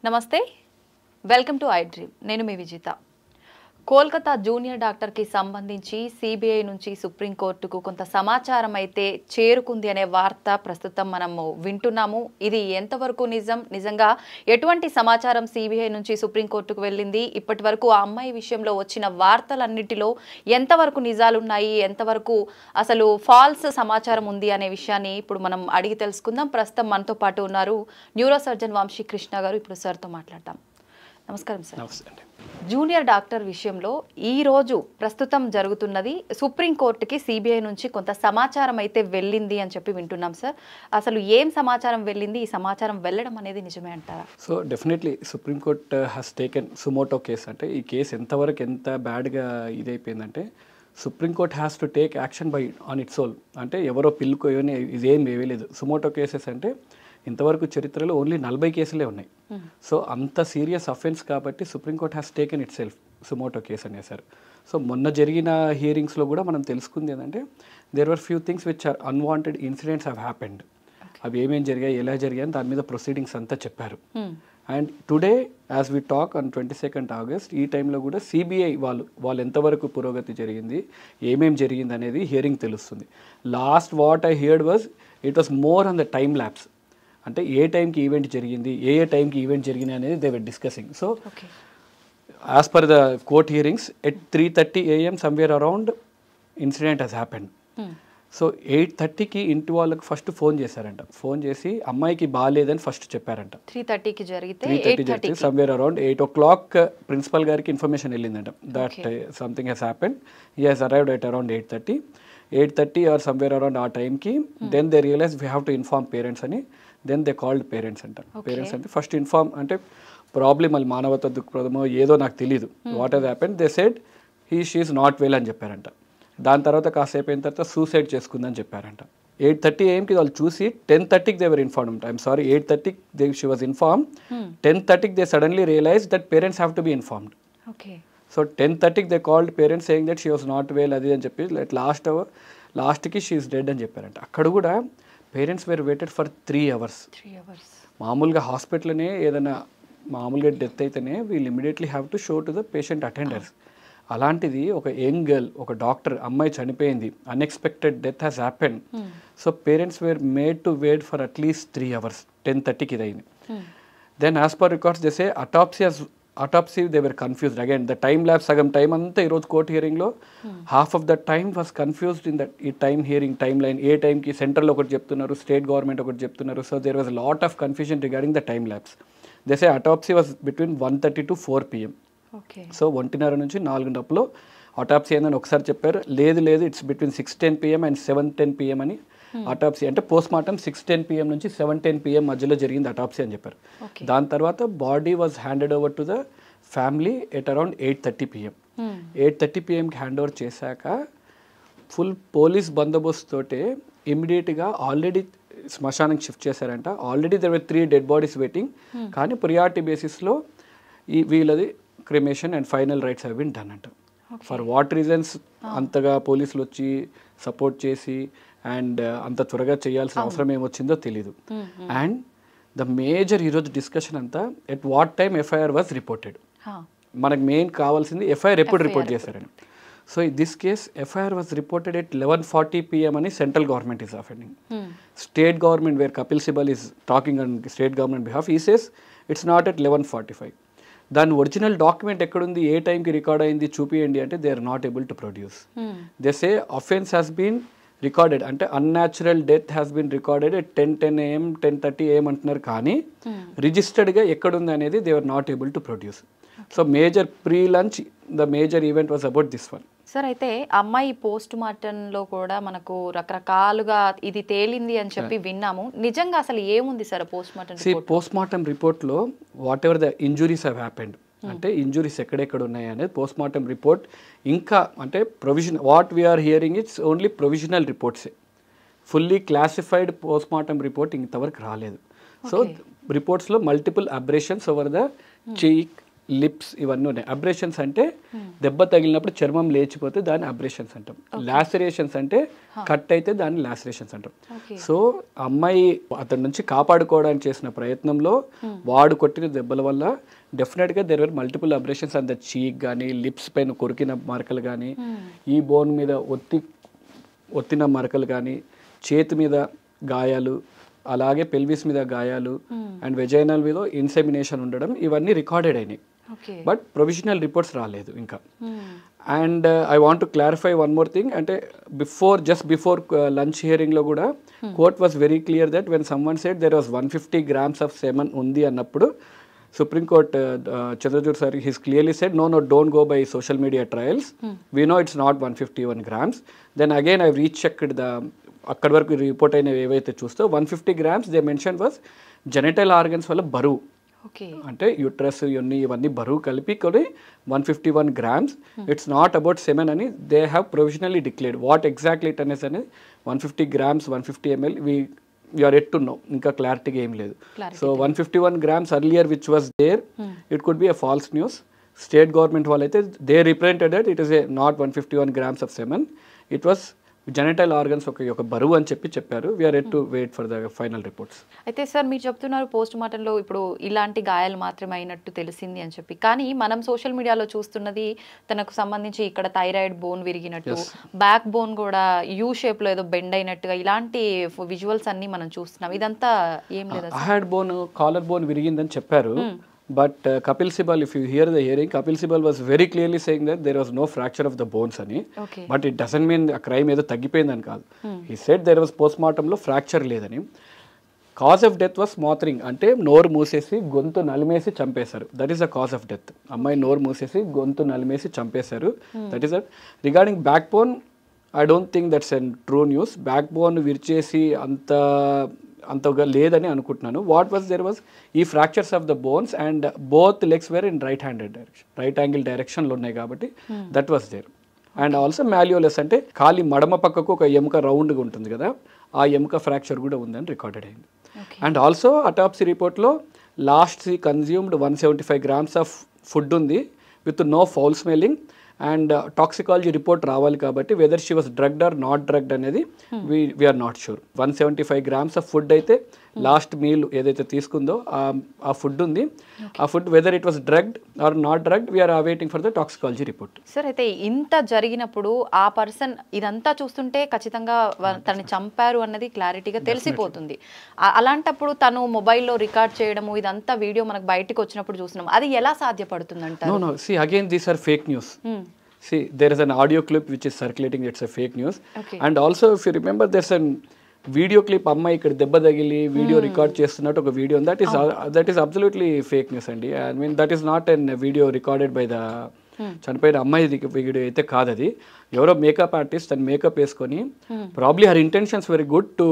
నమస్తే welcome to I dream నేను మీ Vijitha Kolkata junior doctor కి సంబంధించి సిబిఐ నుంచి సుప్రీం కోర్టుకు కొంత సమాచారం అయితే చేరుకుంది అనే వార్త ప్రస్తుతం మనము వింటున్నాము ఇది ఎంతవరకు నిజంగా ఎటువంటి సమాచారం సిబిఐ నుంచి సుప్రీం కోర్టుకు వెళ్ళింది ఇప్పటివరకు ఆ అమ్మాయి విషయంలో వచ్చిన వార్తలన్నిటిలో ఎంతవరకు నిజాలు ఉన్నాయి ఎంతవరకు అసలు ఫాల్స్ సమాచారం ఉంది అనే విషయాన్ని ఇప్పుడు మనం అడిగి తెలుసుకుందాం ప్రస్తుతం మనతో పాటు ఉన్నారు న్యూరో సర్జన్ వంశీ కృష్ణ గారు ఇప్పుడు సార్తో మాట్లాడతాం నమస్కారం సార్ నమస్తే అండి జూనియర్ డాక్టర్ విషయంలో ఈ రోజు ప్రస్తుతం జరుగుతున్నది సుప్రీం కోర్టుకి సిబిఐ నుంచి కొంత సమాచారం అయితే వెళ్ళింది అని చెప్పి వింటున్నాం సార్ అసలు ఏం సమాచారం వెళ్ళింది ఈ సమాచారం వెళ్ళడం అనేది నిజమే అంటారా so definitely supreme court has taken suo motu case అంటే ఈ కేసు ఎంతవరకు ఎంత బ్యాడ్గా ఇదైపోయిందంటే supreme court has to take action by on its own అంటే ఎవరో పిల్లుకో ఇదేం వేయలేదు సుమోటో కేసెస్ అంటే ఇంతవరకు చరిత్రలో ఓన్లీ 40 కేసులే ఉన్నాయి సో అంత సీరియస్ అఫెన్స్ కాబట్టి supreme court has taken itself suo motu case అనేసారు సో మొన్న జరిగిన హియరింగ్స్లో కూడా మనం తెలుసుకుంది ఏంటంటే there were few things which are unwanted incidents have happened అవి ఏమేం జరిగాయి ఎలా జరిగాయి దాని మీద ప్రొసీడింగ్స్ అంతా చెప్పారు and today as we talk on 22nd August ఈ టైంలో కూడా సిబిఐ వాళ్ళు ఎంతవరకు పురోగతి జరిగింది ఏమేం జరిగింది అనేది హియరింగ్ తెలుస్తుంది last what I heard was it was more on the time lapse అంటే ఏ టైంకి ఈవెంట్ జరిగింది ఏ టైంకి ఈవెంట్ జరిగింది అనేది they were discussing so as per the court hearings at 3:30 AM somewhere around incident has happened so 8:30కి ఇంటి వాళ్ళకి ఫస్ట్ ఫోన్ చేశారంట ఫోన్ చేసి అమ్మాయికి బాగాలేదని ఫస్ట్ చెప్పారంట 3:30కి జరిగితే 3:30 సమ్వేర్ అరౌండ్ 8 o'clock ప్రిన్సిపల్ గారికి ఇన్ఫర్మేషన్ వెళ్ళిందంట that something has happened he has arrived at around 8:30 or somewhere around ఆ టైంకి then they realise we have to inform parents అని దెన్ దే కాల్డ్ పేరెంట్స్ అంటారు పేరెంట్స్ అంటే ఫస్ట్ ఇన్ఫార్మ్ అంటే problem మళ్ళీ మానవత దృక్పథమో ఏదో నాకు తెలియదు what has happen they said she is not well అని చెప్పారంట దాని తర్వాత కాసేపు అయిన తర్వాత సూసైడ్ చేసుకుందని చెప్పారంట 8:30 AMకి వాళ్ళు చూసి 10:30కి they were inform I'm sorry 8:30 she was inform 10:30కి they suddenly realise that parents have to be informed so 10:30కి they called parents saying that she was not well అది అని చెప్పి లాస్ట్కి షీఈస్ డెడ్ అని చెప్పారంట అక్కడ కూడా parents were waited for 3 hours మామూలుగా హాస్పిటల్నే ఏదైనా మామూలుగా డెత్ అయితేనే వీళ్ళు immediately have to show to the patient attenders అలాంటిది ఒక యంగ్ గర్ల్ ఒక డాక్టర్ అమ్మాయి చనిపోయింది unexpected death has happen so parents were made to wait for at least 3 hours 10:30కి ఇది అయింది దెన్ యాజ్ పర్ రికార్డ్స్ చేసే autopsy they were confused again the time lapse సగం టైం అంతా ఈరోజు కోర్ట్ హియరింగ్లో half of the time was confused in that ఈ time hearing timeline ఏ టైంకి సెంట్రల్ ఒకటి చెప్తున్నారు స్టేట్ గవర్నమెంట్ ఒకటి చెప్తున్నారు so there was lot of confusion regarding the time lapse they say autopsy was between 1:30 to 4 PM so 1:30 నుంచి 4 లోపల autopsy ఏందని ఒకసారి చెప్పారు లేదు it's between 6:10 PM and 7:10 PM అని అటాప్సీ అంటే పోస్ట్ మార్టం 6:10 PM నుంచి 7:10 PM మధ్యలో జరిగింది అటాప్సీ అని చెప్పారు దాని తర్వాత body was handed over to the family at around 8:30 PM 8:30 PMకి హ్యాండ్ ఓవర్ చేశాక ఫుల్ పోలీస్ బందోబస్తు తోటే ఇమ్మీడియట్గా ఆల్రెడీ శ్మశానానికి షిఫ్ట్ చేశారంట already there were 3 dead bodies waiting కానీ ప్రియారిటీ బేసిస్లో వీళ్ళది cremation and final rites have been done అంట ఫర్ వాట్ రీజన్స్ అంతగా పోలీసులు వచ్చి సపోర్ట్ చేసి అండ్ అంత త్వరగా చేయాల్సిన అవసరం ఏమొచ్చిందో తెలీదు అండ్ ద మేజర్ ఈరోజు డిస్కషన్ అంతా at what time FIR was reported మనకు మెయిన్ కావాల్సింది ఎఫ్ఐఆర్ ఎప్పుడు రిపోర్ట్ చేశారని so this case FIR was reported at 11:40 PM అని central government is offending state government wear Kapil Sibal is talking on state government behalf ఈ says it's not at 11:45 దాని original document ఎక్కడుంది ఏ టైంకి record అయింది చూపియండి అంటే they are not able to produce they say offence has been recorded అంటే unnatural death has been recorded at 10:10 AM 10:30 AM అంటున్నారు కానీ రిజిస్టర్డ్గా ఎక్కడుంది అనేది they are not able to produce so major pre lunch the major event was about this one sir అయితే అమ్మాయి post మార్టంలో కూడా మనకు రకరకాలుగా ఇది తేలింది అని చెప్పి విన్నాము నిజంగా అసలు ఏముంది సార్ పోస్ట్ మార్టం రిపోర్ట్లో whatever the injuries have happened అంటే ఇంజురీస్ ఎక్కడెక్కడ ఉన్నాయి అనేది పోస్ట్ మార్టం రిపోర్ట్ ఇంకా అంటే provision what we are hearing it's only provisional రిపోర్ట్సే fully classified post mortem report ఇంతవరకు రాలేదు సో రిపోర్ట్స్లో multiple abrasions over the cheek lips ఇవన్నీ ఉన్నాయి. అబ్రేషన్స్ అంటే దెబ్బ తగిలినప్పుడు చర్మం లేచిపోతే దాన్ని అబ్రేషన్స్ అంటాం. లాసరేషన్స్ అంటే కట్ అయితే దాన్ని లాసరేషన్స్ అంటాం. సో అమ్మాయి అతని నుంచి కాపాడుకోవడానికి చేసిన ప్రయత్నంలో వాడు కొట్టిన దెబ్బల వల్ల డెఫినెట్గా దెర్ వర్ మల్టిపుల్ అబ్రేషన్స్ అంత చీక్ కానీ లిప్స్ పైన కొరికిన మరకలు కానీ ఈ బోన్ మీద ఒత్తిన మరకలు కానీ చేతి మీద గాయాలు అలాగే పెల్విస్ మీద గాయాలు అండ్ వెజైనల్ మీద ఇన్సెమినేషన్ ఉండడం ఇవన్నీ రికార్డెడ్ అయినాయి. బట్ ప్రొవిజనల్ రిపోర్ట్స్ రాలేదు ఇంకా. And I want to clarify one more thing, అంటే జస్ట్ బిఫోర్ లంచ్ హియరింగ్లో కూడా court was very clear that when someone said there was 150 grams of semen ఉంది అన్నప్పుడు Supreme Court, Chandrachud sir, he's clearly said, no, don't go by social media trials. We know it's not 151 grams. Then again, I've rechecked అక్కడి వరకు report అయినవి ఏవైతే చూస్తే 150 grams they mention was genital organs వల్ల బరువు. అంటే యూట్రస్ ఇవన్నీ బరువు కలిపి కూడా 151 grams. It's not about semen అని they have provisionally declared. What exactly it అనేసి అనేది 150 grams 150 ml we are yet to know, ఇంకా క్లారిటీగా ఏం లేదు. So 151 grams earlier which was there, it could be a false news. State government వాళ్ళైతే they represented that it is a not 151 grams of semen, it was genital organs ఒక బరువు అని చెప్పారు. We're yet to wait for the final reports. అయితే sir మీరు చెప్తున్నారు post మార్టంలో ఇప్పుడు ఇలాంటి గాయాలు మాత్రమే అయినట్టు తెలిసింది అని చెప్పి, కానీ మనం సోషల్ మీడియాలో చూస్తున్నది తనకు సంబంధించి ఇక్కడ థైరాయిడ్ బోన్ విరిగినట్టు, బ్యాక్ బోన్ కూడా యూ షేప్ లో ఏదో బెండ్ అయినట్టుగా ఇలాంటి విజువల్స్ అన్ని మనం చూస్తున్నాం. ఇదంతా ఏం లేదా? హెడ్ బోన్, కాలర్ బోన్ విరిగిందని చెప్పారు. But Kapil Sibal, if you hear the hearing, Kapil Sibal was very clearly saying that there was no fracture of the bones ani. But it doesn't mean a crime edo taggipoyindani kaadu. He said there was postmortem lo fracture ledani. Cause of death was smothering, ante noru moosesi gontu nalimesi champesaru. That is the cause of death. Ammayi noru moosesi gontu nalimesi champesaru. That is it. Regarding backbone, I don't think that's a true news. Backbone virchesi అంతగా లేదని అనుకుంటున్నాను. What was there was ఈ fractures of the bones and both legs were in right handed direction, right angle డైరెక్షన్లో ఉన్నాయి కాబట్టి that was there. And also malleolus అంటే ఖాళీ మడమ పక్కకు ఒక ఎముక రౌండ్గా ఉంటుంది కదా, ఆ ఎముక ఫ్రాక్చర్ కూడా ఉందని రికార్డెడ్ అయింది. అండ్ ఆల్సో అటాప్సీ రిపోర్ట్లో last consumed 175 grams of food ఉంది with no foul smelling. And toxicology report రావాలి కాబట్టి whether she was drugged or not drugged అనేది we are not sure. 175 grams of food అయితే లాస్ట్ మీల్ ఏదైతే తీసుకుందో ఆ ఫుడ్ ఉంది. ఆ food whether it was drugged or not drugged we are awaiting for the toxicology report. Sir అయితే ఇంత జరిగినప్పుడు ఆ పర్సన్ ఇదంతా చూస్తుంటే ఖచ్చితంగా తనని చంపారు అన్నది క్లారిటీగా తెలిసిపోతుంది. అలాంటప్పుడు తను మొబైల్లో రికార్డ్ చేయడము ఇదంతా వీడియో మనకు బయటకు వచ్చినప్పుడు చూస్తున్నాం, అది ఎలా సాధ్యపడుతుంది అంటారు? No, see again these are fake news. See, there is an audio clip which is circulating, it's a fake news. And also if you remember there's an video clip అమ్మాయి ఇక్కడ దెబ్బ తగిలి వీడియో రికార్డ్ చేస్తున్నట్టు ఒక video, that is absolutely fake news అండి. I mean that is not an video recorded by the చనిపోయిన అమ్మాయి video అయితే కాదు అది. ఎవరో మేకప్ ఆర్టిస్ట్ తను మేకప్ వేసుకొని probably her intentions very good to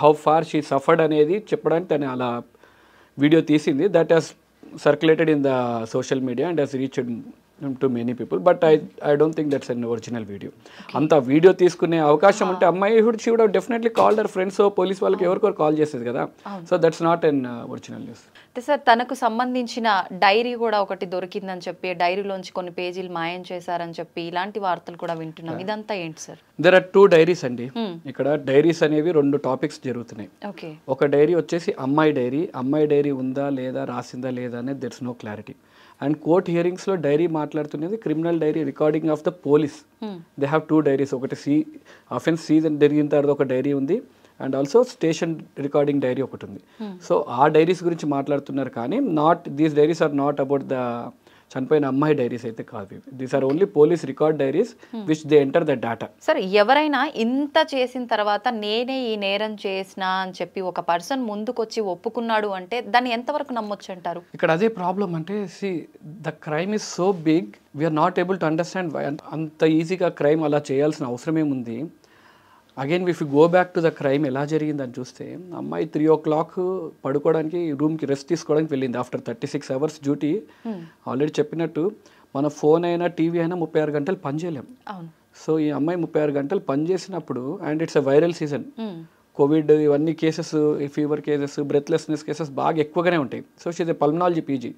how far she suffered అనేది చెప్పడానికి తను అలా వీడియో తీసింది. That has circulated in the social media and has reached to many people, but I don't think that's an original video. anta video తీసుకునే అవకాశం ఉంటే అమ్మాయి she would have definitely called her friends or police వాళ్ళకి ఎవరికో call చేసేది కదా. So that's not an original news. Sir తనకు సంబంధించిన డైరీ కూడా ఒకటి దొరికిందని చెప్పి, డైరీలోంచి కొన్ని పేజీలు మాయం చేశారని చెప్పి ఇలాంటి వార్తలు కూడా వింటున్నాం. ఇదంతా ఏంటి సార్? there are 2 diaries అండి. ఇక్కడ డైరీస్ అనేవి 2 టాపిక్స్ జరుగుతున్నాయి. ఒక డైరీ వచ్చేసి అమ్మాయి డైరీ ఉందా లేదా రాసిందా లేదా అనేది there's no clarity. And court హియరింగ్స్లో డైరీ మాట్లాడుతున్నది criminal diary recording of the police. They have 2 diaries. ఒకటి అఫెన్స్ సీజన్ జరిగిన తర్వాత ఒక డైరీ ఉంది and also station recording diary ఒకటి ఉంది. సో ఆ డైరీస్ గురించి మాట్లాడుతున్నారు కానీ these diaries are not about the చనిపోయిన అమ్మాయి డైరీస్ అయితే కాదు. These are only police record diaries which they enter the data. Sir ఎవరైనా ఇంత చేసిన తర్వాత నేనే ఈ నేరం చేసిన అని చెప్పి ఒక పర్సన్ ముందుకొచ్చి ఒప్పుకున్నాడు అంటే దాన్ని ఎంతవరకు నమ్మొచ్చు అంటారు? ఇక్కడ అదే ప్రాబ్లం అంటే the crime is so big we're not able to understand అంత ఈజీగా క్రైమ్ అలా చేయాల్సిన అవసరం ఏముంది. Again if you go back to the crime ఎలా జరిగిందని చూస్తే అమ్మాయి 3 o'clock పడుకోవడానికి రూమ్కి రెస్ట్ తీసుకోవడానికి వెళ్ళింది ఆఫ్టర్ 36 hours డ్యూటీ. ఆల్రెడీ చెప్పినట్టు మన ఫోన్ అయినా టీవీ అయినా 36 గంటలు పనిచేయలేం. సో ఈ అమ్మాయి 36 గంటలు పనిచేసినప్పుడు and it's a viral season, Covid ఇవన్నీ cases, fever cases, breathlessness cases బాగా ఎక్కువగానే ఉంటాయి. So she's a pulmonology PG.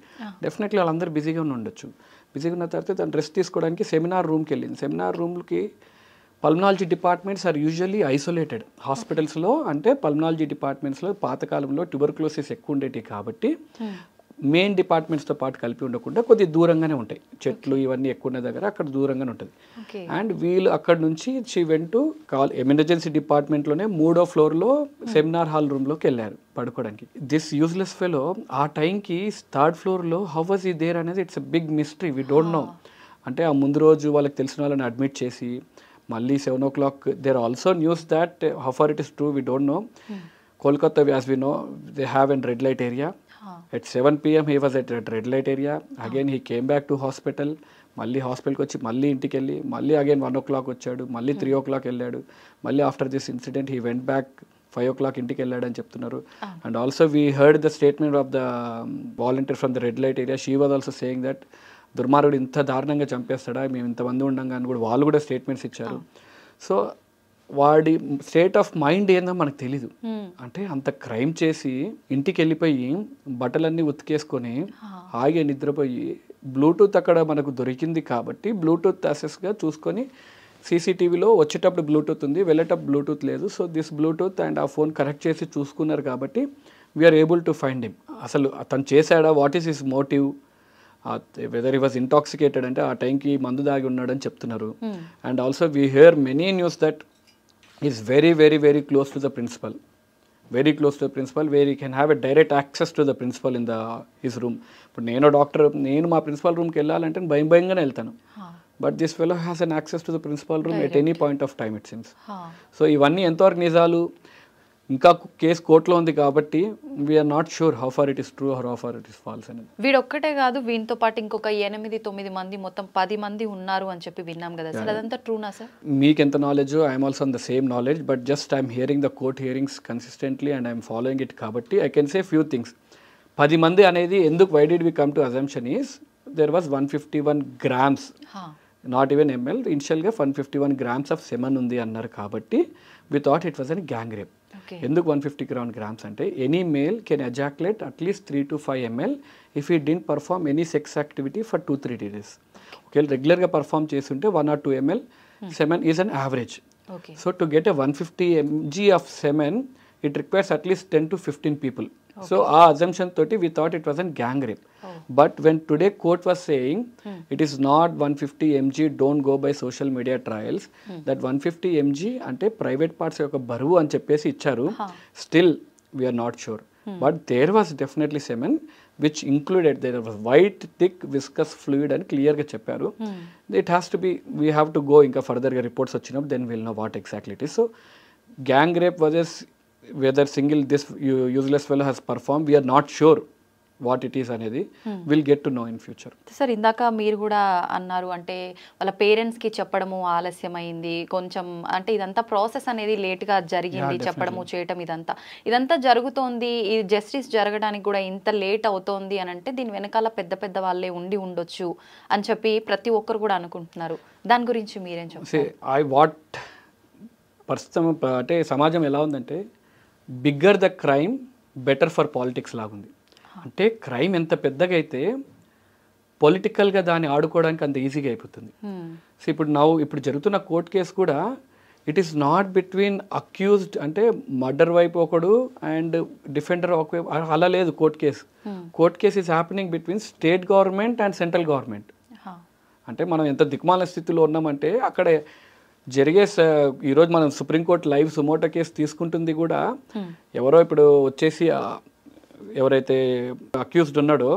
Definitely వాళ్ళందరూ బిజీగా ఉండొచ్చు. బిజీగా ఉన్న తర్వాత తను రెస్ట్ తీసుకోవడానికి సెమినార్ రూమ్కి వెళ్ళింది. సెమినార్ రూమ్కి pulmonology departments are usually isolated హాస్పిటల్స్లో. అంటే పల్మనాలజీ డిపార్ట్మెంట్స్లో పాతకాలంలో ట్యూబర్క్లోసిస్ ఎక్కువ ఉండేవి కాబట్టి మెయిన్ డిపార్ట్మెంట్స్తో పాటు కలిపి ఉండకుండా కొద్దిగా దూరంగానే ఉంటాయి. చెట్లు ఇవన్నీ ఎక్కువ ఉన్న దగ్గర అక్కడ దూరంగానే ఉంటుంది. అండ్ వీళ్ళు అక్కడ నుంచి షీ వెంట్ టు ఎమర్జెన్సీ డిపార్ట్మెంట్లోనే 3వ ఫ్లోర్లో సెమినార్ హాల్ రూమ్లోకి వెళ్ళారు పడుకోవడానికి. దిస్ యూజ్లెస్ ఫెలో ఆ టైంకి 3rd ఫ్లోర్లో హౌ వాజ్ ఈ దేర్ అనేది it's a big mystery. We don't know. అంటే ఆ ముందు రోజు వాళ్ళకి తెలిసిన వాళ్ళని అడ్మిట్ చేసి మళ్ళీ 7 o'clock there also news that how far it is true we don't know. Kolkata as we know they have an red light area. At 7 PM he was at red light area. Again he came back to hospital. మళ్ళీ హాస్పిటల్కి వచ్చి మళ్ళీ ఇంటికి వెళ్ళి మళ్ళీ again 1 o'clock వచ్చాడు, మళ్ళీ 3 o'clock వెళ్ళాడు. మళ్ళీ after this incident he went back 5 o'clock ఇంటికి వెళ్ళాడు అని చెప్తున్నారు. And also we heard the statement of the volunteer from the red light area. She was also saying that దుర్మార్గుడు ఇంత దారుణంగా చంపేస్తాడా, మేము ఇంతమంది ఉండంగా అని కూడా వాళ్ళు కూడా స్టేట్మెంట్స్ ఇచ్చారు. సో వాడి స్టేట్ ఆఫ్ మైండ్ ఏందో మనకు తెలీదు. అంటే అంత క్రైమ్ చేసి ఇంటికి వెళ్ళిపోయి బట్టలన్నీ ఉతికేసుకొని హాయిగా నిద్రపోయి బ్లూటూత్ అక్కడ మనకు దొరికింది కాబట్టి బ్లూటూత్ యాక్సెస్గా చూసుకొని సీసీటీవీలో వచ్చేటప్పుడు బ్లూటూత్ ఉంది, వెళ్ళేటప్పుడు బ్లూటూత్ లేదు. సో దిస్ బ్లూటూత్ అండ్ ఆ ఫోన్ కనెక్ట్ చేసి చూసుకున్నారు కాబట్టి we're able to find him. అసలు అతను చేశాడా, what is his motive, whether he was intoxicated అంటే ఆ టైంకి మందు దాగి ఉన్నాడని చెప్తున్నారు. And also we hear many news that is very very very close to the principal, very close to the principal, where you can have a direct access to the principal in the his room. ఇప్పుడు నేను doctor, నేను మా principal రూమ్కి వెళ్ళాలంటే భయంగానే వెళ్తాను. But this fellow has an access to the principal room at any point of time it seems. So ఇవన్నీ ఎంతవరకు నిజాలు, ఇంకా కేసు కోర్టులో ఉంది కాబట్టి we're not sure how far it is true or how far it is false అనేది. వీడొక్కటే కాదు, వీటితో పాటు ఇంకొక 8-9 మంది, మొత్తం 10 మంది ఉన్నారు అని చెప్పి విన్నాం కదా సార్, అదంతా ట్రూనా సార్? మీకు ఎంత knowledge, I'm also on the same knowledge, but just I'm hearing the court hearings consistently and I'm following it కాబట్టి I can say few things. 10 మంది అనేది ఎందుకు, why did we come to assumption is there was 151 grams, not even ml, ఇనిషియల్గా 151 grams of semen ఉంది అన్నారు కాబట్టి we thought it was an gang rape. ఎందుకు 150 grams అంటే any male can ejaculate at least 3 to 5 ml if he didn't perform any sex activity for 2-3 days. ఒకవేళ రెగ్యులర్గా perform చేస్తుంటే 1 or 2 ml semen is an average. So to get a 150 mg of semen it requires at least 10 to 15 people. So ఆ assumption తోటి we thought it was a gang rape. But when today court was saying it is not 150 mg, don't go by social media trials, that 150 mg అంటే private parts యొక్క బరువు అని చెప్పేసి ఇచ్చారు. Still we are not sure. But there was definitely semen which included, there was white thick viscous fluid అని క్లియర్గా చెప్పారు. It has to be, we have to go ఇంకా ఫర్దర్గా రిపోర్ట్స్ వచ్చినప్పుడు then we'll know what exactly it is. So gang rape versus whether single this useless fellow has performed, we are not sure what it is అనేది we'll get to know in future. Sir ఇందాక మీరు కూడా అన్నారు, అంటే వాళ్ళ పేరెంట్స్కి చెప్పడము ఆలస్యమైంది కొంచెం, అంటే ఇదంతా ప్రాసెస్ అనేది లేట్గా జరిగింది, చెప్పడము చేయటం ఇదంతా జరుగుతోంది. ఈ జస్టిస్ జరగడానికి కూడా ఇంత లేట్ అవుతోంది అని అంటే దీని వెనకాల పెద్ద పెద్ద వాళ్ళే ఉండొచ్చు అని చెప్పి ప్రతి ఒక్కరు కూడా అనుకుంటున్నారు. దాని గురించి మీరేం చెప్తారు? ప్రస్తుతం అంటే సమాజం ఎలా ఉందంటే bigger the crime better for politics లాగుంది. అంటే క్రైమ్ ఎంత పెద్దగా అయితే పొలిటికల్గా దాన్ని ఆడుకోవడానికి అంత ఈజీగా అయిపోతుంది. సో ఇప్పుడు జరుగుతున్న కోర్ట్ కేసు కూడా it is not between accused, అంటే మర్డర్ వైపు ఒకడు అండ్ డిఫెండర్ ఒకవైపు, అలా లేదు court case is happening between state government and central government. అంటే మనం ఎంత దిక్మాల స్థితిలో ఉన్నామంటే అక్కడ జరిగే, ఈరోజు మనం సుప్రీంకోర్టు లైవ్ సుమోటో కేసు తీసుకుంటుంది కూడా ఎవరో ఇప్పుడు వచ్చేసి ఎవరైతే అక్యూజ్డ్ ఉన్నాడో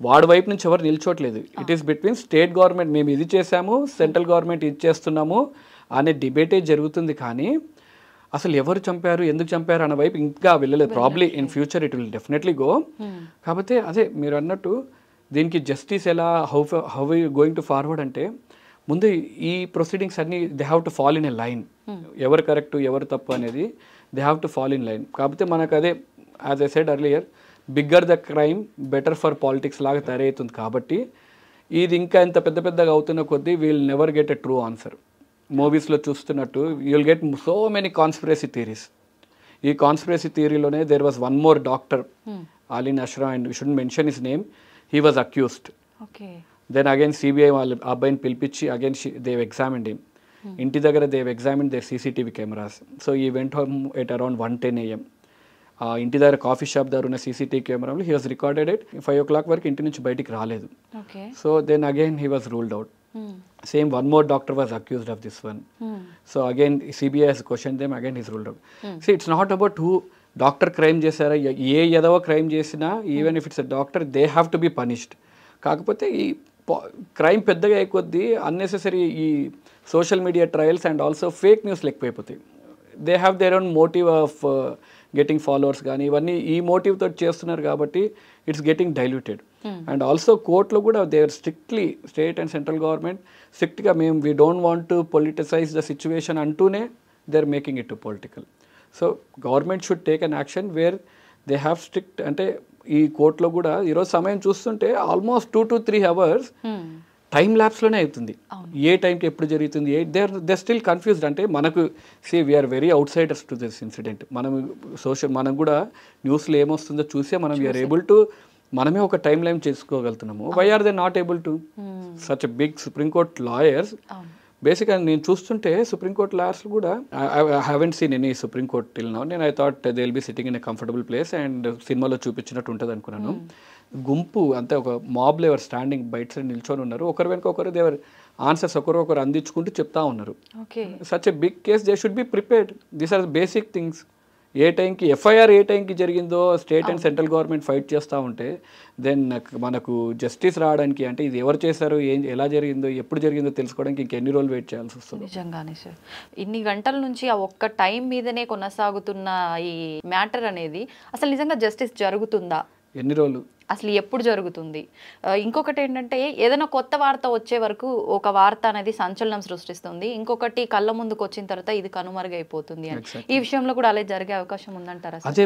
వాడి వైపు నుంచి ఎవరు నిల్చోట్లేదు. It is between state government, మేము ఇది చేసాము, సెంట్రల్ గవర్నమెంట్ ఇది చేస్తున్నాము అనే డిబేటే జరుగుతుంది. కానీ అసలు ఎవరు చంపారు, ఎందుకు చంపారు అన్న వైపు ఇంకా వెళ్ళలేదు. Probably in future it will definitely go. కాకపోతే అదే మీరు అన్నట్టు దీనికి జస్టిస్ ఎలా, హౌ గోయింగ్ టు ఫార్వర్డ్ అంటే ముందు ఈ ప్రొసీడింగ్స్ అన్ని they have to fall in a line. ఎవరు కరెక్ట్ ఎవరు తప్పు అనేది they have to fall in line. కాకపోతే మనకు అదే as I said earlier, bigger the crime better for politics లాగా తయారవుతుంది. కాబట్టి ఇది ఇంకా ఎంత పెద్దగా అవుతున్న కొద్దీ we'll never get a true answer. మూవీస్లో చూస్తున్నట్టు you'll get so many conspiracy theories. ఈ కాన్స్పిరసీ థియరీలోనే there was one more doctor అలీన్ అష్రా and we student mention his name, he was accused. Then again CBI వాళ్ళు అబ్బాయిని పిలిపించి అగైన్ దేవ్ ఎగ్జామిన్డ్ హిమ్. ఇంటి దగ్గర they've examine their CCTV cameras. So he went home at around 1:10 AM. ఆ ఇంటి దగ్గర కాఫీ షాప్ దగ్గర ఉన్న సీసీటీవీ కెమెరాలో he was recorded at 5 o'clock వరకు ఇంటి నుంచి బయటికి రాలేదు. So then again he was ruled out. Same one more doctor was accused of this one. So again CBI has questioned them, again he's ruled out. See, it's not about who doctor crime చేశారా, ఏ ఏదవ crime చేసినా even if it's a doctor they have to be punished. కాకపోతే ఈ crime పెద్దగా అయిపోద్ది, unnecessary ఈ social media trials and also fake న్యూస్లు ఎక్కువైపోతాయి. They have their own motive of getting followers కానీ ఇవన్నీ ఈ మోటివ్ తోటి చేస్తున్నారు కాబట్టి it's getting diluted. And also కోర్టులో కూడా they are strictly state and central government స్ట్రిక్ట్గా మేము we don't want to politicize the situation అంటూనే they are making it to political. So government should take an action where they have strict. అంటే ఈ కోర్టులో కూడా ఈరోజు సమయం చూస్తుంటే ఆల్మోస్ట్ 2 to 3 hours టైం ల్యాబ్స్లోనే అవుతుంది. ఏ టైంకి ఎప్పుడు జరుగుతుంది, దే స్టిల్ కన్ఫ్యూజ్డ్. అంటే మనకు we are very outsiders to this incident. మనం కూడా న్యూస్లో ఏమొస్తుందో చూసే మనం వీఆర్ ఏబుల్ టు మనమే ఒక టైం లైన్ చేసుకోగలుగుతున్నాము. Why are they not able to? Such a big supreme court lawyers. బేసిక్గా నేను చూస్తుంటే సుప్రీంకోర్ట్ లాయర్స్ కూడా I haven't seen any supreme court till now. నేను I thought they will be sitting in a comfortable place and సినిమాలో చూపించినట్టు ఉంటుంది అనుకున్నాను. గుంపు అంతే, ఒక మాబ్లో ఎవరు స్టాండింగ్ బయట సైడ్ నిల్చొని ఉన్నారు, ఒకరి వెనుక ఒకరు దేవర్ ఆన్సర్స్ ఒకరు అందించుకుంటూ చెప్తా ఉన్నారు. Such a big case they should be prepared. These are basic things. ఏ టైంకి ఎఫ్ఐఆర్ ఏ టైంకి జరిగిందో state and central government fight చేస్తూ ఉంటే దెన్ మనకు జస్టిస్ రావడానికి, అంటే ఇది ఎవరు చేశారు, ఎలా జరిగిందో ఎప్పుడు జరిగిందో తెలుసుకోవడానికి ఇంకెన్ని రోజులు వెయిట్ చేయాల్సి వస్తుంది. నిజంగానే సార్, ఇన్ని గంటల నుంచి ఆ ఒక్క టైం మీదనే కొనసాగుతున్న ఈ మ్యాటర్ అనేది అసలు నిజంగా జస్టిస్ జరుగుతుందా, ఎన్ని రోజులు, అసలు ఎప్పుడు జరుగుతుంది? ఇంకొకటి ఏంటంటే ఏదైనా కొత్త వార్త వచ్చే వరకు ఒక వార్త అనేది సంచలనం సృష్టిస్తుంది, ఇంకొకటి కళ్ళ ముందుకు వచ్చిన తర్వాత ఇది కనుమరుగైపోతుంది అని. ఈ విషయంలో కూడా అలా జరిగే అవకాశం ఉందంటారా? అదే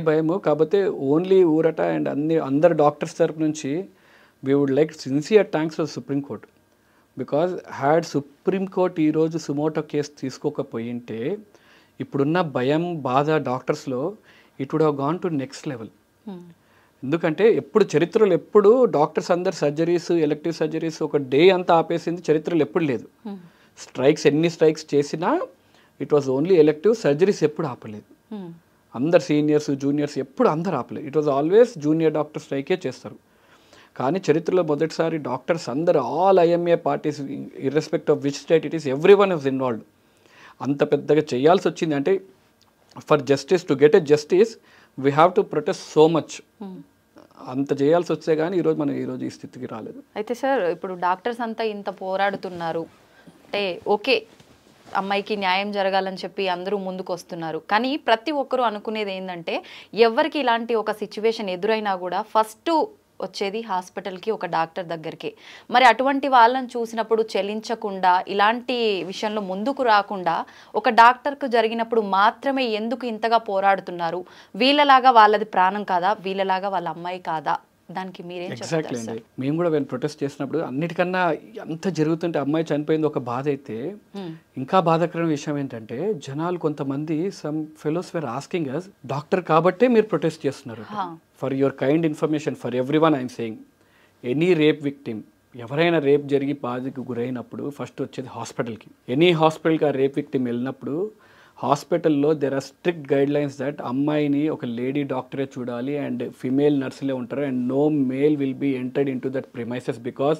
భయము. కాకపోతే ఓన్లీ ఊరట అండ్ అందరు డాక్టర్స్ తరపు నుంచి we would like sincere thanks for supreme court. Because had supreme court ఈరోజు సుమోటో కేసు తీసుకోకపోయింటే ఇప్పుడున్న భయం బాధ డాక్టర్స్లో it would have gone to next level. ఎందుకంటే చరిత్రలో ఎప్పుడు డాక్టర్స్ అందరు సర్జరీస్, ఎలక్టివ్ సర్జరీస్ ఒక డే అంతా ఆపేసింది చరిత్రలో ఎప్పుడు లేదు. ఎన్ని స్ట్రైక్స్ చేసినా it was only elective, surgeries ఎప్పుడు ఆపలేదు. అందరు సీనియర్స్ జూనియర్స్ ఎప్పుడు అందరు ఆపలేదు. It was always junior doctor స్ట్రైకే చేస్తారు. కానీ చరిత్రలో మొదటిసారి డాక్టర్స్ అందరు all IMA parties irrespective of which state it is every one is involved. అంత పెద్దగా చేయాల్సి వచ్చింది. అంటే for justice, to get a justice we have to protest so much. అంత చేయాల్సి వస్తే కానీ మనం ఈరోజు ఈ స్థితికి రాలేదు. అయితే సార్, ఇప్పుడు డాక్టర్స్ అంతా ఇంత పోరాడుతున్నారు అంటే ఓకే, అమ్మాయికి న్యాయం జరగాలని చెప్పి అందరూ ముందుకు వస్తున్నారు. కానీ ప్రతి ఒక్కరూ అనుకునేది ఏంటంటే ఎవరికి ఇలాంటి ఒక సిచ్యువేషన్ ఎదురైనా కూడా ఫస్ట్ వచ్చేది హాస్పిటల్కి, ఒక డాక్టర్ దగ్గరికి. మరి అటువంటి వాళ్ళని చూసినప్పుడు చెలించకుండా, ఇలాంటి విషయంలో ముందుకు రాకుండా ఒక డాక్టర్కు జరిగినప్పుడు మాత్రమే ఎందుకు ఇంతగా పోరాడుతున్నారు? వీళ్ళలాగా వాళ్ళది ప్రాణం కాదా, వీళ్ళలాగా వాళ్ళ అమ్మాయి కాదా? దానికి మీరేం చెప్తారు? ఎగ్జాక్ట్లీ అండి. మేము కూడా ప్రొటెస్ట్ చేసినప్పుడు అన్నిటికన్నా ఎంత జరుగుతుంటే అమ్మాయి చనిపోయింది ఒక బాధ అయితే, ఇంకా బాధాకరమైన విషయం ఏంటంటే జనాలు కొంతమంది some fellows were asking us, doctor కాబట్టే మీరు ప్రొటెస్ట్ చేస్తున్నారు. For your kind information for every one I'm saying, any rape victim, ఎవరైనా రేప్ జరిగి బాధకు గురైనప్పుడు ఫస్ట్ వచ్చేది హాస్పిటల్కి. ఎనీ హాస్పిటల్కి ఆ రేప్ విక్టిమ్ వెళ్ళినప్పుడు హాస్పిటల్లో there are strict guidelines that అమ్మాయిని ఒక లేడీ డాక్టరే చూడాలి అండ్ ఫిమేల్ నర్సులే ఉంటారు and no male will be entered into that premises because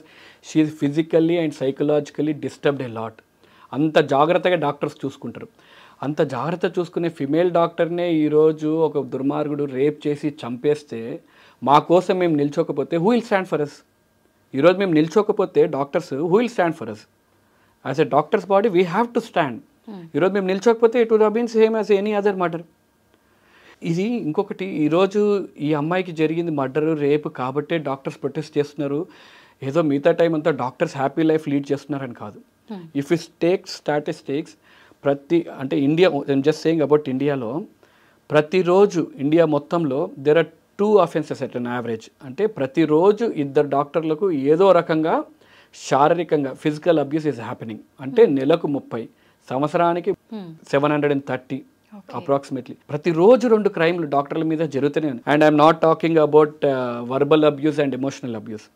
she is physically and psychologically disturbed a lot. అంత జాగ్రత్తగా డాక్టర్స్ చూసుకుంటారు. అంత జాగ్రత్త చూసుకునే ఫిమేల్ డాక్టర్నే ఈరోజు ఒక దుర్మార్గుడు రేప్ చేసి చంపేస్తే మా కోసం మేము నిల్చోకపోతే who will stand for us? ఈరోజు మేము నిల్చోకపోతే doctors who will stand for us? As a doctors body we have to stand. ఈరోజు మేము నిల్చోకపోతే it would have been same as any other murder. ఇది ఇంకొకటి, ఈరోజు ఈ అమ్మాయికి జరిగింది మర్డర్ రేపు కాబట్టే డాక్టర్స్ ప్రొటెస్ట్ చేస్తున్నారు, ఏదో మిగతా టైం అంతా డాక్టర్స్ హ్యాపీ లైఫ్ లీడ్ చేస్తున్నారని కాదు. ఇఫ్ యూ టేక్ స్టాటిస్టిక్స్, అంటే India, I'm just saying about ఇండియాలో, ప్రతిరోజు ఇండియా మొత్తంలో there are 2 offenses at an average. అంటే ప్రతిరోజు 2 డాక్టర్లకు ఏదో రకంగా శారీరకంగా ఫిజికల్ అబ్యూస్ ఈజ్ హ్యాపెనింగ్. అంటే నెలకు 30, సంవత్సరానికి 730. అప్రాక్సిమేట్లీ ప్రతిరోజు 2 క్రైమ్లు డాక్టర్ల మీద జరుగుతూనే ఉన్నాయి. And I'm not talking about verbal abuse and emotional abuse,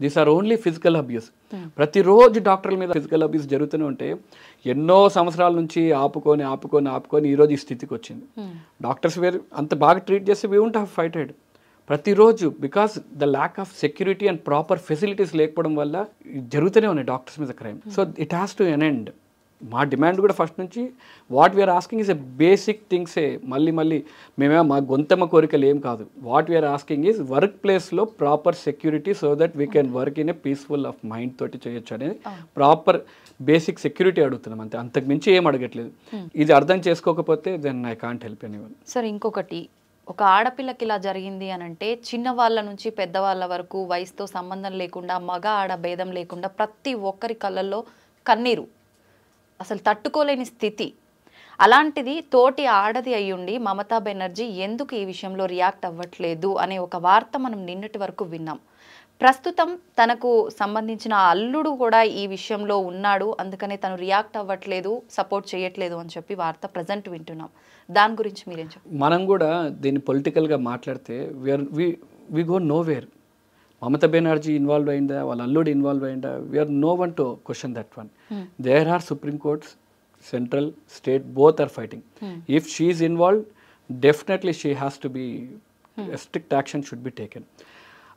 these are only physical abuse. ప్రతిరోజు డాక్టర్ల మీద ఫిజికల్ అబ్యూస్ జరుగుతూనే ఉంటే ఎన్నో సంవత్సరాల నుంచి ఆపుకొని ఈరోజు ఈ స్థితికి వచ్చింది. డాక్టర్స్ వేరు అంత బాగా ట్రీట్ చేస్తే వీ వోంట్ హ్యావ్ ఫైటెడ్. ప్రతిరోజు because the lack of security and proper facilities లేకపోవడం వల్ల జరుగుతూనే ఉన్నాయి డాక్టర్స్ మీద crime. So it has to an end. మా డిమాండ్ కూడా ఫస్ట్ నుంచి what we are asking is a basic థింగ్సే. మళ్ళీ మేమే మా గొంతమ్మ కోరికలు ఏం కాదు. What we are asking is work ప్లేస్లో proper security so that we can work in a peaceful of mind తోటి చేయొచ్చు అనేది ప్రాపర్ బేసిక్ సెక్యూరిటీ అడుగుతున్నాం అంతే, అంతకు మించి ఏం అడగట్లేదు. ఇది అర్థం చేసుకోకపోతే then I can't help anyone. Sir ఇంకొకటి, ఒక ఆడపిల్లకి ఇలా జరిగింది అని అంటే చిన్నవాళ్ళ నుంచి పెద్దవాళ్ళ వరకు వయసుతో సంబంధం లేకుండా మగ ఆడ భేదం లేకుండా ప్రతి ఒక్కరి కళ్ళల్లో కన్నీరు, అసలు తట్టుకోలేని స్థితి. అలాంటిది తోటి ఆడది అయ్యుండి మమతా బెనర్జీ ఎందుకు ఈ విషయంలో రియాక్ట్ అవ్వట్లేదు అనే ఒక వార్త మనం నిన్నటి వరకు విన్నాం. ప్రస్తుతం తనకు సంబంధించిన అల్లుడు కూడా ఈ విషయంలో ఉన్నాడు, అందుకనే తను రియాక్ట్ అవ్వట్లేదు, సపోర్ట్ చేయట్లేదు అని చెప్పి వార్త ప్రజెంట్ వింటున్నాం. దాని గురించి మీరేం చెప్పారు? మనం కూడా దీన్ని పొలిటికల్గా మాట్లాడితే we go nowhere. Mamata Banerjee involve అయిందా, వాళ్ళ అల్లుడు ఇన్వాల్వ్ అయిందా, we're no one to question that one. There are supreme courts, central, state, both are fighting. If she is involved, definitely she has to be strict action should be taken.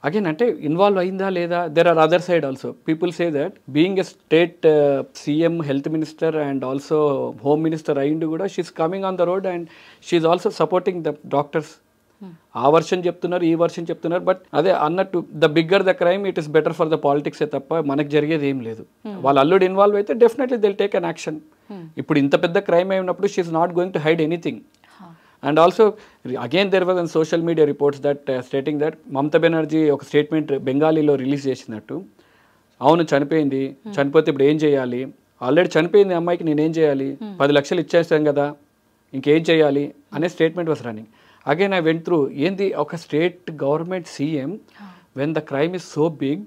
Again అంటే involve అయిందా లేదా, there are other side also. People say that being a state CM, health minister and also home minister అయ్యిండు కూడా she is coming on the road and she's also supporting the doctors. ఆ version చెప్తున్నారు, ఈ version చెప్తున్నారు. But అదే అన్నట్టు the bigger the crime it is better for the పాలిటిక్సే తప్ప మనకు జరిగేది ఏం లేదు. వాళ్ళ అల్లుడు ఇన్వాల్వ్ అయితే definitely they'll take an action. ఇప్పుడు ఇంత పెద్ద క్రైమ్ అయినప్పుడు she's not going to hide anything. And also again there was on social media reports that stating that Mamata Banerjee ఒక స్టేట్మెంట్ బెంగాలీలో రిలీజ్ చేసినట్టు, అవును చనిపోయింది, చనిపోతే ఇప్పుడు ఏం చేయాలి, ఆల్రెడీ చనిపోయింది అమ్మాయికి నేనేం చేయాలి, 10 లక్షలు ఇచ్చేస్తాం కదా ఇంకేం చేయాలి అనే statement was running. Again I went through ఏంది ఒక state government CM when the crime is so big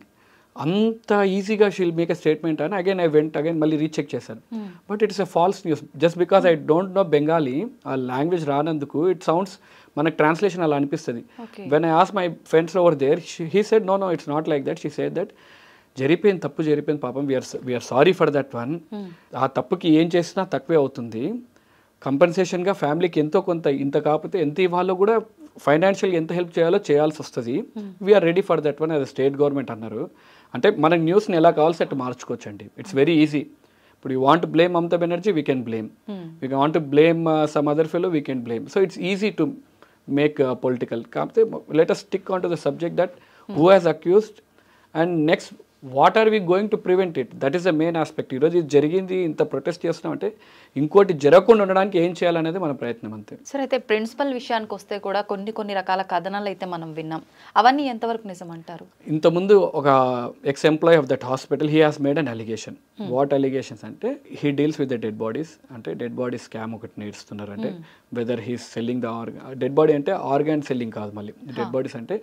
అంత ఈజీగా షీల్ మేక్ ఎ స్టేట్మెంట్ అని అగైన్ మళ్ళీ రీచెక్ చేశాను. But it's a false news. Just because I don't know Bengali, ఆ language రానందుకు it sounds మనకు ట్రాన్స్లేషన్ అలా అనిపిస్తుంది. When I ask my friends over there, he said no it's not like that. She said that తప్పు జరిగిపోయింది పాపం, we're sorry for that one. ఆ తప్పుకి ఏం చేసినా తక్కువే అవుతుంది, కంపెన్సేషన్గా ఫ్యామిలీకి ఎంతో కొంత, ఇంత కాకపోతే ఎంత ఇవ్వాలో కూడా ఫైనాన్షియల్గా ఎంత హెల్ప్ చేయాలో చేయాల్సి వస్తుంది. We are ready for that one as state government అన్నారు. అంటే మనకు న్యూస్ని ఎలా కావాల్సి అట్టు మార్చుకోవచ్చు అండి. It's very easy. ఇప్పుడు you want blame Mamata Banerjee, we can blame. We want blame some other fellow, we can blame. So it's easy to make political. కాకపోతే let us stick on to the subject that who has accused and next what are we going to prevent it, that is the main aspect. ఈరోజు ఇది జరిగింది, ఇంత protest చేస్తున్నాం అంటే ఇంకోటి జరగకుండా ఉండడానికి ఏం చేయాలనేది మన ప్రయత్నం అంతే. సరే, అయితే ప్రిన్సిపల్ విషయానికి వస్తే కూడా కొన్ని రకాల కథనాలు అయితే మనం విన్నాం, అవన్నీ ఎంతవరకు నిజం అంటారు? ఇంతకుముందు ఒక ex employee of that hospital he has made an allegation. What allegations అంటే he deals with the dead bodies. అంటే డెడ్ బాడీ స్కామ్ ఒకటి నేర్చుతున్నారు. అంటే whether he's selling the dead body అంటే ఆర్గాన్ సెల్లింగ్ కాదు, మళ్ళీ డెడ్ బాడీస్ అంటే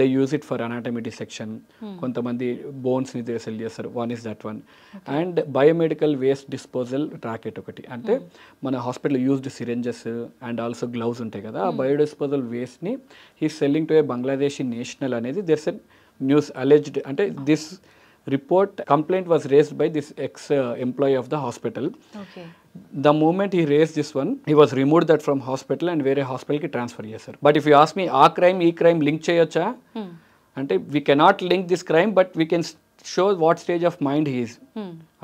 they use it for anatomy dissection. కొంతమంది బోన్స్ని సెల్ చేస్తారు, one is that one. And biomedical waste disposal racket ఒకటి, అంటే మన hospital used syringes and also gloves ఉంటాయి కదా, ఆ బయో డిస్పోజల్ వేస్ట్ని he selling to a Bangladeshi national అనేది దేర్స్ ఎ న్యూస్ అలెజ్డ్. అంటే this report complaint was raised by this ex-employee of the hospital. Okay. The moment he raised this one, he was removed that from hospital and వేరే హాస్పిటల్కి transfer చేశారు. But if you ask me ఆ crime ఈ crime link చేయొచ్చా అంటే we cannot link this crime, but we can show what stage of mind he's.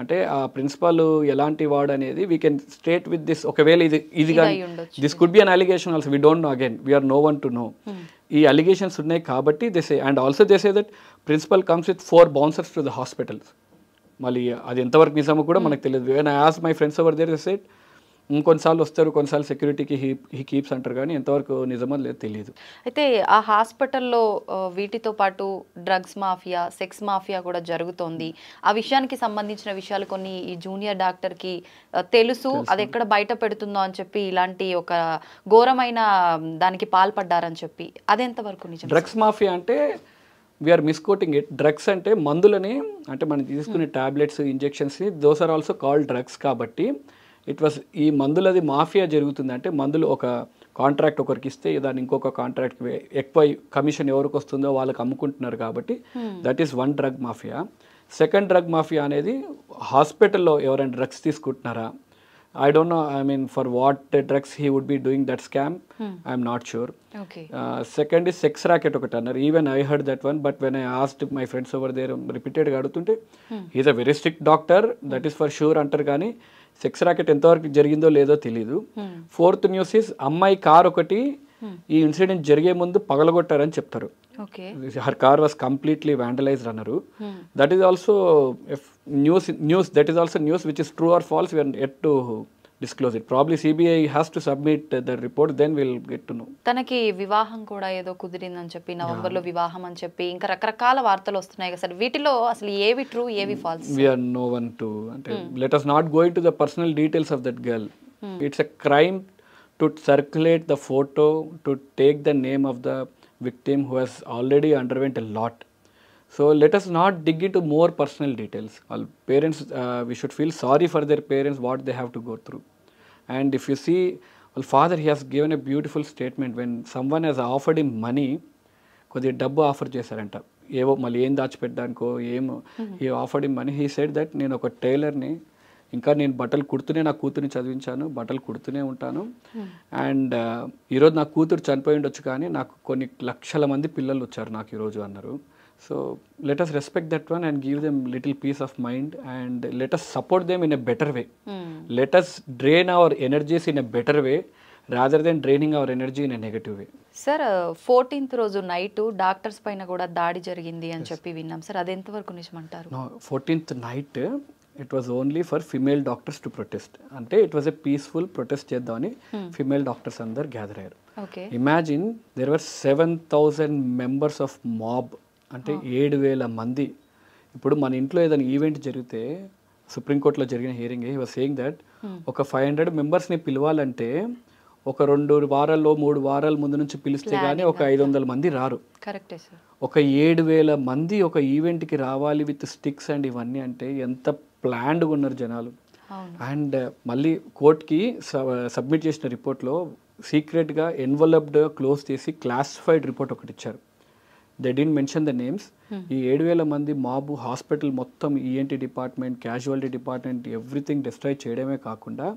అంటే ఆ principal ఎలాంటి వాడు అనేది we can state with this. ఒకవేళ ఇది కానీ this could be an allegation also, we don't know, again we're no one to know. ఈ allegations ఉన్నాయి కాబట్టి they say, and also they say that principal comes with 4 bouncers to the hospitals. మళ్ళీ అది ఎంతవరకు నిజమో కూడా మనకు తెలియదు. When I ask my friends over there they said ఇంకొన్నిసార్లు వస్తారు, కొన్నిసార్లు సెక్యూరిటీకి హీ కీప్స్ అంటారు, కానీ ఎంతవరకు నిజమో లేదు తెలియదు. అయితే ఆ హాస్పిటల్లో వీటితో పాటు డ్రగ్స్ మాఫియా, సెక్స్ మాఫియా కూడా జరుగుతోంది. ఆ విషయానికి సంబంధించిన విషయాలు కొన్ని ఈ జూనియర్ డాక్టర్కి తెలుసు, అది ఎక్కడ బయట పెడుతుందో అని చెప్పి ఇలాంటి ఒక ఘోరమైన దానికి పాల్పడ్డారని చెప్పి, అదెంతవరకు నిజం? డ్రగ్స్ మాఫియా అంటే వీఆర్ మిస్కోటింగ్ ఇట్. డ్రగ్స్ అంటే మందులని, అంటే మనం తీసుకునే టాబ్లెట్స్, ఇంజెక్షన్స్ని, those are also called drugs. కాబట్టి ఇట్ వాస్ ఈ మందులది మాఫియా జరుగుతుంది. అంటే మందులు ఒక కాంట్రాక్ట్ ఒకరికి ఇస్తే దాన్ని ఇంకొక కాంట్రాక్ట్ ఎక్కువ కమిషన్ ఎవరికి వస్తుందో వాళ్ళకి అమ్ముకుంటున్నారు కాబట్టి that is one drug mafia. Second drug mafia అనేది హాస్పిటల్లో ఎవరైనా డ్రగ్స్ తీసుకుంటున్నారా, I don't know, I mean, for what drugs he would be doing that scam, I'm not sure. Okay. Second is sex racket ఒకటి అన్నారు. Even I heard that one, but when I asked my friends over there, repeated అడుగుతుంటే he's a very strict doctor, that is for sure అంటారు, కానీ sex racket ఎంతవరకు జరిగిందో లేదో తెలీదు. Fourth news is అమ్మాయి కార్ ఒకటి ఈ ఇన్సిడెంట్ జరిగే ముందు పగలగొట్టారని చెప్తారు. Her car was completely vandalized అన్నారు. That is also news. That is also news which is true or false. We are yet to disclose it. Probably CBI has to submit the report. Then we'll get to know. తనకి వివాహం కూడా ఏదో కుదిరిందని చెప్పి నవంబర్లో వివాహం అని చెప్పి ఇంకా రకరకాల వార్తలు వస్తున్నాయి కదా సార్. వీటిలో అసలు ఏవి ట్రూ ఏవి falls? We are no one to. Let us not go into the personal details of that girl. It's a crime to circulate the photo, to take the name of the victim who has already underwent a lot. So let us not dig into more personal details. All parents, we should feel sorry for their parents, what they have to go through. And if you see, well, father, he has given a beautiful statement. When someone has offered him money, కొద్దిగా డబ్బు offer చేశారంట, ఏవో మళ్ళీ ఏం దాచిపెట్టడానికో ఏమో, he offered him money. He said that నేను ఒక టైలర్ని, ఇంకా నేను బట్టలు కుడుతూనే నా కూతుర్ని చదివించాను, బట్టలు కుడుతూనే ఉంటాను, అండ్ ఈరోజు నా కూతురు చనిపోయి ఉండొచ్చు కానీ నాకు కొన్ని లక్షల మంది పిల్లలు వచ్చారు నాకు ఈరోజు అన్నారు. So let us respect that one and give them little peace of mind and let us support them in a better way. Let us drain our energies in a better way rather than draining our energy in a negative way. Sir 14th రోజు night doctors పైన కూడా దాడి జరిగింది అని చెప్పి విన్నాం sir, అది ఎంతవరకు నిజమంటారు? 14th night it was only for female doctors to protest. అంటే it was a peaceful protest చేద్దామని female doctors అందరు గ్యాదర్ అయ్యారు. Imagine there were 7,000 members of mob, అంటే 7,000 మంది. ఇప్పుడు మన ఇంట్లో ఏదైనా ఈవెంట్ జరిగితే సుప్రీంకోర్టులో జరిగిన hearing he was saying that ఒక 500 మెంబర్స్ని పిలవాలంటే ఒక 2 వారాల్లో 3 వారాల ముందు నుంచి పిలిస్తే కానీ ఒక 500 మంది రారు. కరెక్టే సార్. ఒక 7,000 మంది ఒక ఈవెంట్కి రావాలి విత్ స్టిక్స్ అండ్ ఇవన్నీ అంటే ఎంత ప్లాన్డ్గా ఉన్నారు జనాలు. అండ్ మళ్ళీ కోర్ట్కి సబ్మిట్ చేసిన రిపోర్ట్లో సీక్రెట్గా ఎన్వలప్డ్ క్లోజ్ చేసి క్లాసిఫైడ్ రిపోర్ట్ ఒకటి ఇచ్చారు. They didn't mention the names. ఈ 7,000 మంది మాబు హాస్పిటల్ మొత్తం ENT department, casualty department everything destroy చేయడమే కాకుండా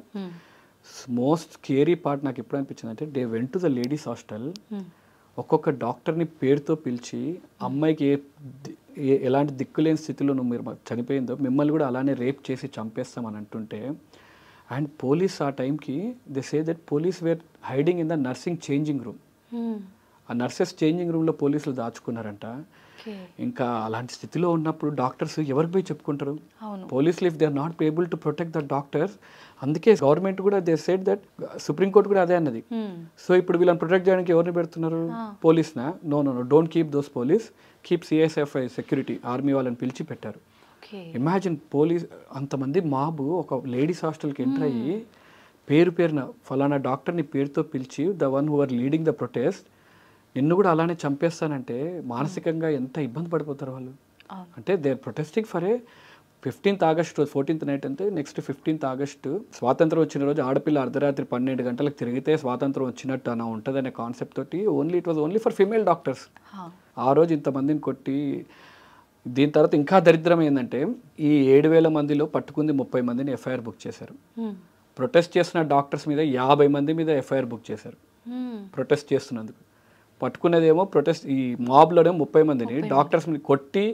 మోస్ట్ స్కేరీ పార్ట్ నాకు ఎప్పుడు అనిపించింది అంటే they went to the ladies hostel, ఒక్కొక్క డాక్టర్ని పేరుతో పిలిచి అమ్మాయికి ఎలాంటి దిక్కులేని స్థితిలో నువ్వు మీరు చనిపోయిందో మిమ్మల్ని కూడా అలానే రేప్ చేసి చంపేస్తామని అంటుంటే, అండ్ పోలీస్ ఆ టైంకి they say that police were hiding in the nursing changing room. ఆ నర్సెస్ చేంజింగ్ రూమ్లో పోలీసులు దాచుకున్నారంట. ఇంకా అలాంటి స్థితిలో ఉన్నప్పుడు డాక్టర్స్ ఎవరికి పోయి చెప్పుకుంటారు? పోలీసులు if they are not able to protect the doctors, అందుకే గవర్నమెంట్ కూడా దే సెడ్ దట్, సుప్రీంకోర్టు కూడా అదే అన్నది. సో ఇప్పుడు వీళ్ళని ప్రొటెక్ట్ చేయడానికి ఎవరిని పెడుతున్నారు? పోలీస్నా? No no no, don't keep those police, keep CSFI security army వాళ్ళని పిలిచి పెట్టారు. ఇమాజిన్ పోలీస్ అంతమంది మాబు ఒక లేడీస్ హాస్టల్కి ఎంటర్ అయ్యి పేరున ఫలానా డాక్టర్ని పేరుతో పిలిచి the one who are leading the protest నిన్ను కూడా అలానే చంపేస్తానంటే మానసికంగా ఎంత ఇబ్బంది పడిపోతారు వాళ్ళు. అంటే they are protesting for a 15th August, 14th night అంటే నెక్స్ట్ 15th ఆగస్టు స్వాతంత్రం వచ్చిన రోజు ఆడపిల్ల అర్ధరాత్రి 12 గంటలకు తిరిగితే స్వాతంత్రం వచ్చినట్టు అలా ఉంటుందనే కాన్సెప్ట్ తోటి it was only for female doctors. ఆ రోజు ఇంతమందిని కొట్టి, దీని తర్వాత ఇంకా దరిద్రం ఏంటంటే ఈ 7,000 మందిలో పట్టుకుంది 30 మందిని ఎఫ్ఐఆర్ బుక్ చేశారు. ప్రొటెస్ట్ చేస్తున్న డాక్టర్స్ మీద 50 మంది మీద ఎఫ్ఐఆర్ బుక్ చేశారు ప్రొటెస్ట్ చేస్తున్నందుకు. పట్టుకునేదేమో ప్రొటెస్ట్ ఈ మాబ్లోనేమో 30 మందిని, డాక్టర్స్ మీద కొట్టి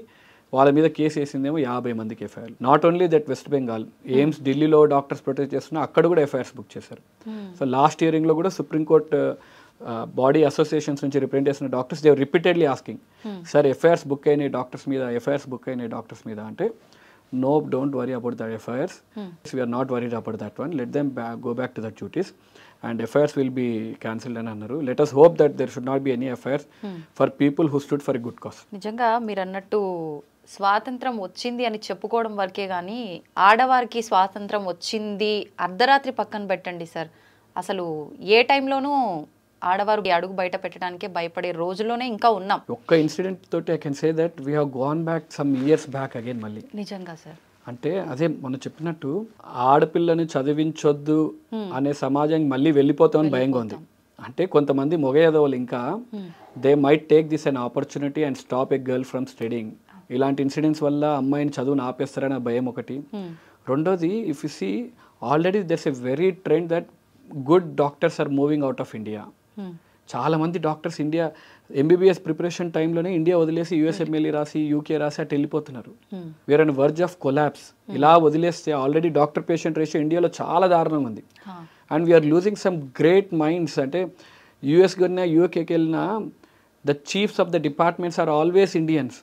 వాళ్ళ మీద కేసు వేసిందేమో 50 మందికి FIR. Not only that west Bengal, AIIMS ఢిల్లీలో డాక్టర్స్ ప్రొటెస్ట్ చేస్తున్నా అక్కడ కూడా ఎఫ్ఐఆర్స్ బుక్ చేశారు. సో లాస్ట్ హియరింగ్లో కూడా సుప్రీంకోర్టు బాడీ అసోసియేషన్స్ నుంచి రిప్రజెంట్ చేసిన doctors they repeatedly asking, sir FIRs book అయినాయి డాక్టర్స్ మీద, ఎఫ్ఐఆర్స్ బుక్ అయినాయి డాక్టర్స్ మీద అంటే, no, don't worry about the FIRs. We are not worried about that one. Let them go back to their duties and FIRs will be cancelled అని అన్నారు. Let us hope that there should not be any FIRs for people who stood for a good cause. నిజంగా మీరు అన్నట్టు స్వాతంత్రం వచ్చింది అని చెప్పుకోవడం వరకే కానీ ఆడవారికి స్వాతంత్రం వచ్చింది అర్ధరాత్రి పక్కన పెట్టండి సార్, అసలు ఏ టైంలోనూ ఆడవారు అడుగు బయట పెట్టడానికే భయపడే రోజుల్లోనే ఇంకా ఉన్నాం. ఒక్క ఇన్సిడెంట్ తోటి I can say that we have gone back some years back again మళ్ళీ. నిజంగా సార్, అంటే అదే మనం చెప్పినట్టు ఆడపిల్లని చదివించొద్దు అనే సమాజం మళ్ళీ వెళ్ళిపోతామని భయంగా ఉంది. అంటే కొంతమంది మొగయదవులు ఇంకా they might take this an opportunity and stop a girl from studying. ఇలాంటి ఇన్సిడెంట్స్ వల్ల అమ్మాయిని చదువును ఆపేస్తారనే భయం ఒకటి. రెండోది, if you see already there's a very trend that good doctors are moving out of India. చాలా మంది డాక్టర్స్ ఇండియా ఎంబీబీఎస్ ప్రిపరేషన్ టైంలోనే ఇండియా వదిలేసి యూఎస్ఎంఎల్ఈ రాసి యూకే రాసి అటు వెళ్ళిపోతున్నారు. Where and verge of collapse. ఇలా వదిలేస్తే ఆల్రెడీ డాక్టర్ పేషెంట్ రేషియో ఇండియాలో చాలా దారుణంగా ఉంది. And we're losing some great minds. అంటే యూఎస్కి వెళ్ళినా యూకేకి వెళ్ళినా the chiefs of the departments are always Indians.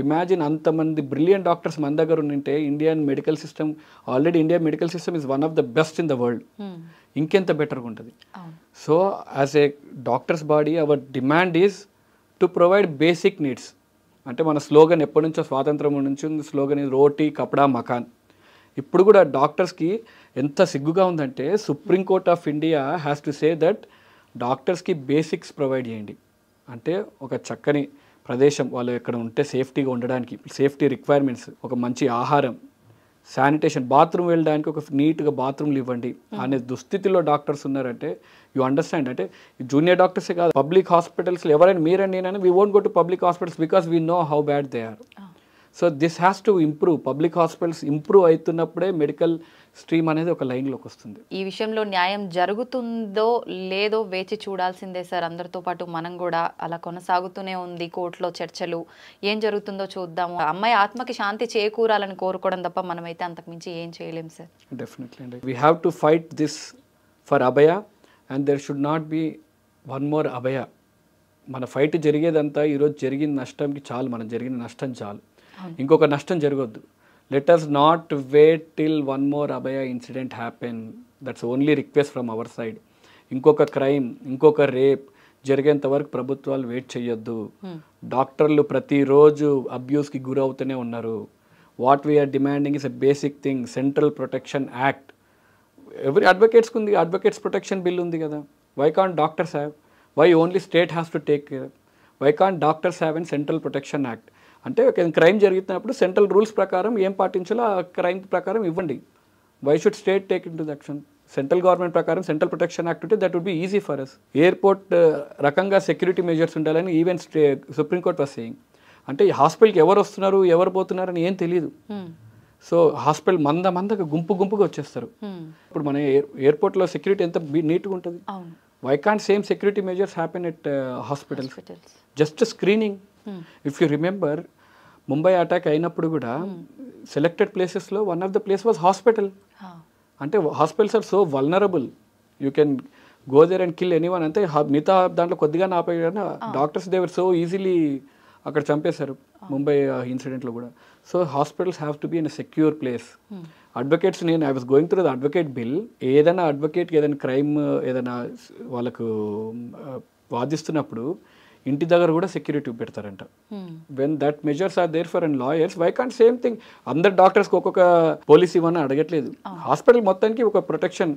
Imagine అంతమంది బ్రిలియంట్ డాక్టర్స్ మన దగ్గర ఉంటే Indian medical system, already India medical system is one of the best in the world. ఇంకెంత బెటర్గా ఉంటుంది. So as a doctors body our demand is to provide basic needs. అంటే మన slogan ఎప్పటి నుంచో స్వాతంత్రం నుంచి స్లోగన్ ఈజ్ రోటీ కపడా మకాన్. ఇప్పుడు కూడా డాక్టర్స్కి ఎంత సిగ్గుగా ఉందంటే supreme court of India has to say that డాక్టర్స్కి బేసిక్స్ ప్రొవైడ్ చేయండి. అంటే ఒక చక్కని ప్రదేశం వాళ్ళు ఎక్కడ ఉంటే సేఫ్టీగా ఉండడానికి, సేఫ్టీ రిక్వైర్మెంట్స్, ఒక మంచి ఆహారం, శానిటేషన్, బాత్రూమ్ వెళ్ళడానికి ఒక నీట్గా బాత్రూమ్లు ఇవ్వండి అనే దుస్థితిలో డాక్టర్స్ ఉన్నారంటే యూ అండర్స్టాండ్. అంటే జూనియర్ డాక్టర్సే కాదు, పబ్లిక్ హాస్పిటల్స్లో ఎవరైనా మీరండి నేనైనా we won't go to public hospitals because we know how bad they are. So this has to improve. Public hospitals improve అవుతున్నప్పుడే మెడికల్ స్ట్రీమ్ అనేది ఒక లైన్లోకి వస్తుంది. ఈ విషయంలో న్యాయం జరుగుతుందో లేదో వేచి చూడాల్సిందే సార్. అందరితో పాటు మనం కూడా అలా కొనసాగుతూనే ఉంది కోర్టులో చర్చలు. ఏం జరుగుతుందో చూద్దాము. అమ్మాయి ఆత్మకి శాంతి చేకూరాలని కోరుకోవడం తప్ప మనమైతే అంతకుమించి ఏం చేయలేం సార్. డెఫినెట్లీ అండి. We have to fight this for Abhaya and there should not be one more Abhaya. మన ఫైట్ జరిగేదంతా ఈరోజు జరిగిన నష్టంకి చాలు, మనం జరిగిన నష్టం చాలు, ఇంకొక నష్టం జరగొద్దు. Let us not wait till one more Abhaya incident happen. That's only request from our side. ఇంకొక క్రైమ్, ఇంకొక రేప్ జరిగేంత వరకు ప్రభుత్వాలు వెయిట్ చేయొద్దు. డాక్టర్లు ప్రతిరోజు అబ్యూస్కి గురవుతూనే ఉన్నారు. What we are demanding is a basic thing, central protection act. Every అడ్వకేట్స్కి ఉంది, అడ్వకేట్స్ ప్రొటెక్షన్ బిల్ ఉంది కదా. Why can't doctors have? Why only state has to take care? Why can't doctors have an central protection act? అంటే ఒక crime జరుగుతున్నప్పుడు central rules ప్రకారం ఏం పాటించాలో ఆ క్రైమ్ ప్రకారం ఇవ్వండి. Why should state take into the action? Central government ప్రకారం central protection act ఉంటే that would be easy for us. Airport రకంగా సెక్యూరిటీ మెజర్స్ ఉండాలని ఈవెన్ సుప్రీంకోర్ట్ వాస్ సేయింగ్. అంటే హాస్పిటల్కి ఎవరు వస్తున్నారు ఎవరు పోతున్నారని ఏం తెలియదు. సో హాస్పిటల్ మందగా గుంపుగా వచ్చేస్తారు. ఇప్పుడు మన ఎయిర్పోర్ట్లో సెక్యూరిటీ ఎంత నీట్గా ఉంటుంది. Why can't same security measures happen at hospitals? Just screening. If you remember Mumbai attack అయినప్పుడు కూడా సెలెక్టెడ్ ప్లేసెస్లో one of the place was hospital. అంటే hospitals are so vulnerable, you can go there and kill anyone. అంటే మిగతా దాంట్లో కొద్దిగా ఆపేయడం doctors they were so easily అక్కడ చంపేశారు ముంబై ఇన్సిడెంట్లో కూడా. So hospitals have to be in a secure place. Advocates, నేను I was going through the advocate bill. ఏదైనా అడ్వకేట్కి ఏదైనా క్రైమ్ ఏదైనా వాళ్ళకు వాదిస్తున్నప్పుడు ఇంటి దగ్గర కూడా సెక్యూరిటీ పెడతారంట. When that measures are there for and lawyers, why can't same thing? అందరు డాక్టర్స్కి ఒక్కొక్క పోలీస్ ఇవ్వని అడగట్లేదు. హాస్పిటల్ మొత్తానికి ఒక ప్రొటెక్షన్.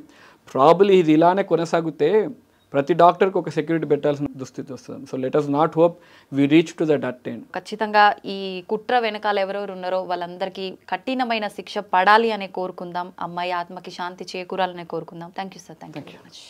ప్రాబబ్లీ ఇది ఇలానే కొనసాగితే ప్రతి డాక్టర్కి ఒక సెక్యూరిటీ పెట్టాల్సిన దుస్థితి వస్తుంది. So let us not hope we reach to that end. ఖచ్చితంగా ఈ కుట్ర వెనకాల ఎవరెవరు ఉన్నారో వాళ్ళందరికీ కఠినమైన శిక్ష పడాలి అనే కోరుకుందాం. అమ్మాయి ఆత్మకి శాంతి చేకూరాలనే కోరుకుందాం. Thank you sir. Thank you very much.